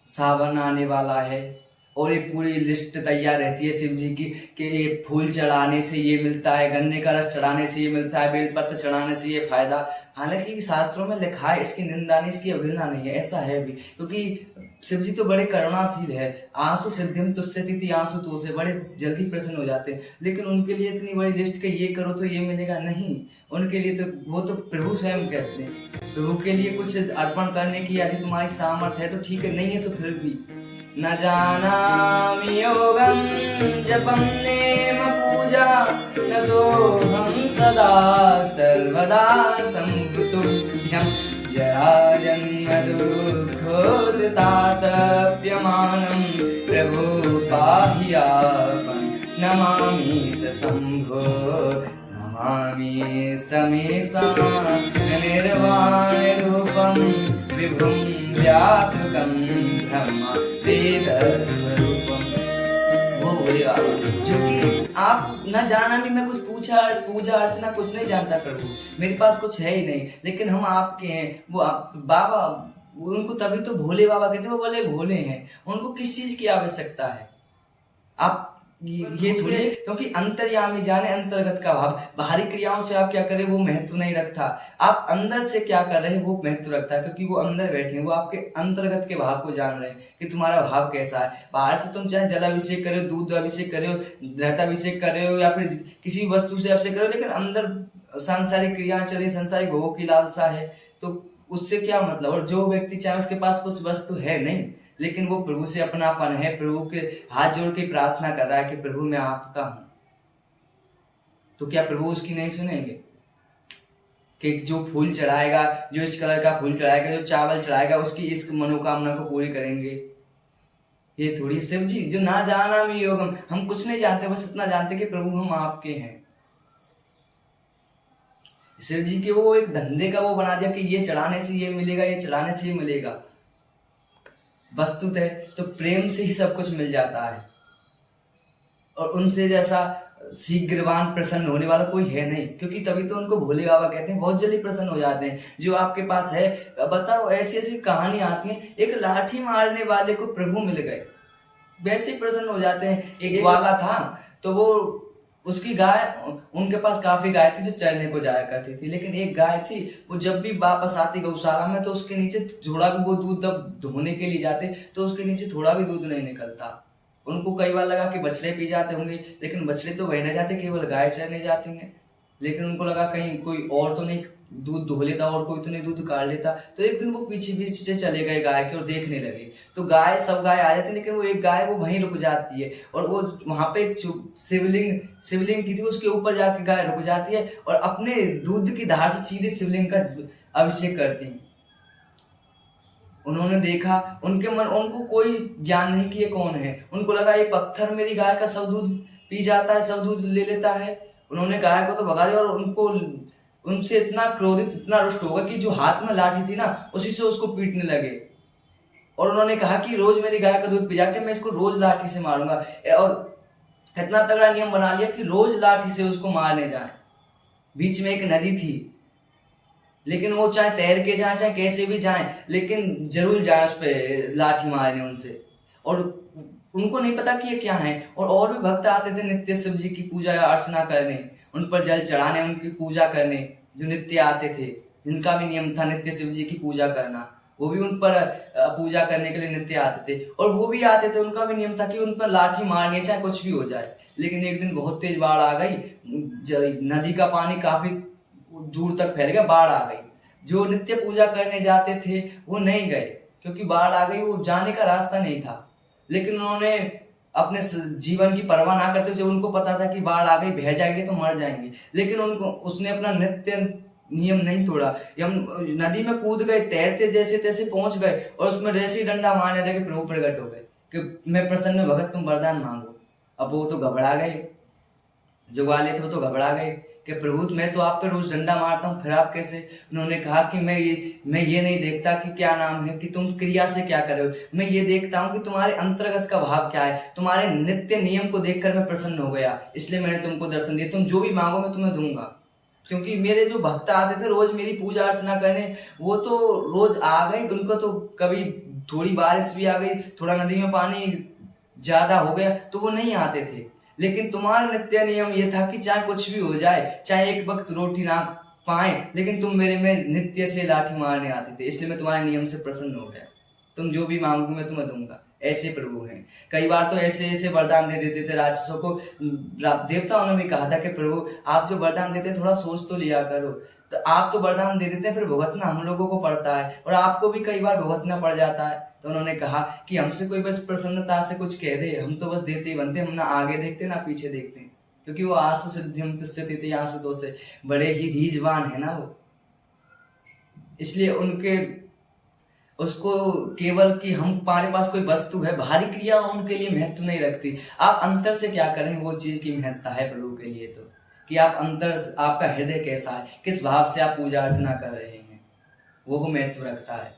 सावन आने वाला है और एक पूरी लिस्ट तैयार रहती है शिव जी की कि ये फूल चढ़ाने से ये मिलता है, गन्ने का रस चढ़ाने से ये मिलता है, बेलपत्र चढ़ाने से ये फायदा। हालांकि शास्त्रों में लिखा है, इसकी निंदा नहीं, इसकी अवहेलना नहीं है, ऐसा है भी, क्योंकि शिव जी तो बड़े करुणाशील है। आंसू सिद्धिम तुझसे तिथि आंसू तो से बड़े जल्दी प्रसन्न हो जाते हैं, लेकिन उनके लिए इतनी बड़ी लिस्ट के ये करो तो ये मिलेगा नहीं। उनके लिए तो वो तो प्रभु स्वयं कहते हैं, प्रभु के लिए कुछ अर्पण करने की यदि तुम्हारी सामर्थ्य है तो ठीक है, नहीं है तो फिर भी न जानामि योगं जपं नेम पूजा न तो हम सदा सर्वदा संभुतुभ्यं जरा जन्म दुःखोत्तातप्यमानं प्रभु पाहि आपं नमामि स शंभो नमामि समेषां निर्वाण रूपं विभुं व्यापकं ब्रह्म वेद स्वरूपम। वो बोले बाबा जो कि आप न जाना भी, मैं कुछ पूजा अर्चना कुछ नहीं जानता प्रभु, मेरे पास कुछ है ही नहीं, लेकिन हम आपके हैं। वो बाबा, उनको तभी तो भोले बाबा कहते हैं, वो बोले भोले हैं, उनको किस चीज की आवश्यकता है? आप ये थोड़ी, क्योंकि अंतर्यामी जाने अंतर्गत का भाव, बाहरी क्रियाओं से आप क्या करें वो महत्व नहीं रखता, आप अंदर से क्या कर रहे हैं वो महत्व रखता है, क्योंकि वो अंदर बैठे हैं, वो आपके अंतर्गत के भाव को जान रहे हैं कि तुम्हारा भाव कैसा है। बाहर से तुम चाहे जलाभिषेक करो, दूध अभिषेक करो, रताभिषेक करो या फिर किसी वस्तु से अभिषेक करो, लेकिन अंदर सांसारिक क्रियाएं चली, सांसारिक भोगों की लालसा है, तो उससे क्या मतलब। और जो व्यक्ति चाहे उसके पास कुछ वस्तु है नहीं, लेकिन वो प्रभु से अपनापन है, प्रभु के हाथ जोड़ के प्रार्थना कर रहा है कि प्रभु मैं आपका हूं, तो क्या प्रभु उसकी नहीं सुनेंगे? कि जो फूल चढ़ाएगा, जो इस कलर का फूल चढ़ाएगा, जो चावल चढ़ाएगा, उसकी इस मनोकामना को पूरी करेंगे? ये थोड़ी। शिव जी जो ना जाना भी योगम, हम कुछ नहीं जानते, बस इतना जानते कि प्रभु हम आपके हैं। शिव जी के वो एक धंधे का वो बना दिया कि ये चढ़ाने से ये मिलेगा, ये चढ़ाने से ये मिलेगा। वस्तुतः तो प्रेम से ही सब कुछ मिल जाता है, और उनसे जैसा शीघ्रवान प्रसन्न होने वाला कोई है नहीं, क्योंकि तभी तो उनको भोले बाबा कहते हैं, बहुत जल्दी प्रसन्न हो जाते हैं। जो आपके पास है, बताओ ऐसी ऐसी कहानी आती है, एक लाठी मारने वाले को प्रभु मिल गए, वैसे ही प्रसन्न हो जाते हैं। एक वाला था, तो वो उसकी गाय, उनके पास काफी गाय थी जो चरने को जाया करती थी, लेकिन एक गाय थी, वो जब भी वापस आती गौशाला में तो उसके नीचे थोड़ा भी, वो दूध जब धोने के लिए जाते तो उसके नीचे थोड़ा भी दूध नहीं निकलता। उनको कई बार लगा कि बछड़े पी जाते होंगे, लेकिन बछड़े तो वही नहीं जाते, केवल गाय चरने जाती हैं। लेकिन उनको लगा कहीं कोई और तो नहीं दूध धो लेता, और कोई तो नहीं दूध काट लेता। तो एक दिन वो पीछे पीछे से चले गए गाय के और देखने लगे, तो गाय, सब गाय आ जाती, लेकिन वो एक गाय वो वहीं रुक जाती है, और वो वहां पे शिवलिंग की थी, उसके ऊपर जाके गाय रुक जाती है और अपने दूध की धार से सीधे शिवलिंग का अभिषेक करती है। उन्होंने देखा, उनको कोई ज्ञान नहीं कि ये कौन है, उनको लगा ये पत्थर मेरी गाय का सब दूध पी जाता है, सब दूध ले लेता है। उन्होंने गाय को तो भगा दिया, और उनसे इतना क्रोधित, इतना रुष्ट होगा कि जो हाथ में लाठी थी ना, उसी से उसको पीटने लगे। और उन्होंने कहा कि रोज मेरी गाय का दूध पी जाते, मैं इसको रोज लाठी से मारूंगा, और इतना तगड़ा नियम बना लिया कि रोज लाठी से उसको मारने जाए। बीच में एक नदी थी, लेकिन वो चाहे तैर के जाए, चाहे कैसे भी जाए, लेकिन जरूर जाए उस पर लाठी मारने उनसे। और उनको नहीं पता कि ये क्या है। और भी भक्त आते थे नित्य शिव जी की पूजा अर्चना करने, उन पर जल चढ़ाने, उनकी पूजा करने, जो नित्य आते थे, जिनका भी नियम था नित्य शिव जी की पूजा करना, वो भी उन पर पूजा करने के लिए नित्य आते थे। और वो भी आते थे, उनका भी नियम था कि उन पर लाठी मारनी है, चाहे कुछ भी हो जाए। लेकिन एक दिन बहुत तेज बाढ़ आ गई, नदी का पानी काफी दूर तक फैल गया, बाढ़ आ गई। जो नित्य पूजा करने जाते थे वो नहीं गए, क्योंकि बाढ़ आ गई, वो जाने का रास्ता नहीं था। लेकिन उन्होंने अपने जीवन की परवाह ना करते, जब उनको पता था कि बाढ़ आ गई, बह जाएंगे तो मर जाएंगे, लेकिन उसने अपना नित्य नियम नहीं तोड़ा। हम नदी में कूद गए, तैरते जैसे तैसे पहुंच गए, और उसमें जैसे ही डंडा मारने लगे, प्रभु प्रकट हो गए कि मैं प्रसन्न भगत, तुम वरदान मांगो। अब वो तो घबरा गए, जो वाले थे वो तो घबरा गए कि प्रभु मैं तो आप पे रोज डंडा मारता हूँ, फिर आप कैसे? उन्होंने कहा कि मैं ये नहीं देखता कि क्या नाम है, कि तुम क्रिया से क्या कर रहे हो, मैं ये देखता हूँ कि तुम्हारे अंतर्गत का भाव क्या है। तुम्हारे नित्य नियम को देखकर मैं प्रसन्न हो गया, इसलिए मैंने तुमको दर्शन दिया। तुम जो भी मांगो मैं तुम्हें दूंगा, क्योंकि मेरे जो भक्त आते थे रोज मेरी पूजा अर्चना करने, वो तो रोज आ गए, उनको तो कभी थोड़ी बारिश भी आ गई, थोड़ा नदी में पानी ज्यादा हो गया तो वो नहीं आते थे। लेकिन तुम्हारा नित्य नियम ये था कि चाहे कुछ भी हो जाए, चाहे एक वक्त रोटी ना पाए, लेकिन तुम मेरे में नित्य से लाठी मारने आते थे, इसलिए मैं तुम्हारे नियम से प्रसन्न हो गया। तुम जो भी मांगोगे मैं तुम्हें दूंगा। ऐसे प्रभु हैं। कई बार तो ऐसे ऐसे वरदान दे देते थे राक्षसों को। देवताओं ने भी कहा था कि प्रभु आप जो वरदान देते हैं थोड़ा सोच तो लिया करो। तो आप तो वरदान दे देते हैं, फिर भुगतना हम लोगों को पड़ता है, और आपको भी कई बार भुगतना पड़ जाता है। तो उन्होंने कहा कि हमसे कोई बस प्रसन्नता से कुछ कह दे, हम तो बस देते ही बनते, हम ना आगे देखते ना पीछे देखते हैं, क्योंकि वो आंसू सिद्धिम तुष्यति आंसू से बड़े ही धीजवान है ना वो। इसलिए उनके उसको केवल कि हमारे पास कोई वस्तु है, बाहरी क्रिया उनके लिए महत्व नहीं रखती। आप अंतर से क्या करें वो चीज की महत्ता है प्रभु के लिए। तो कि आप अंतर, आपका हृदय कैसा है, किस भाव से आप पूजा अर्चना कर रहे हैं, वो महत्व रखता है।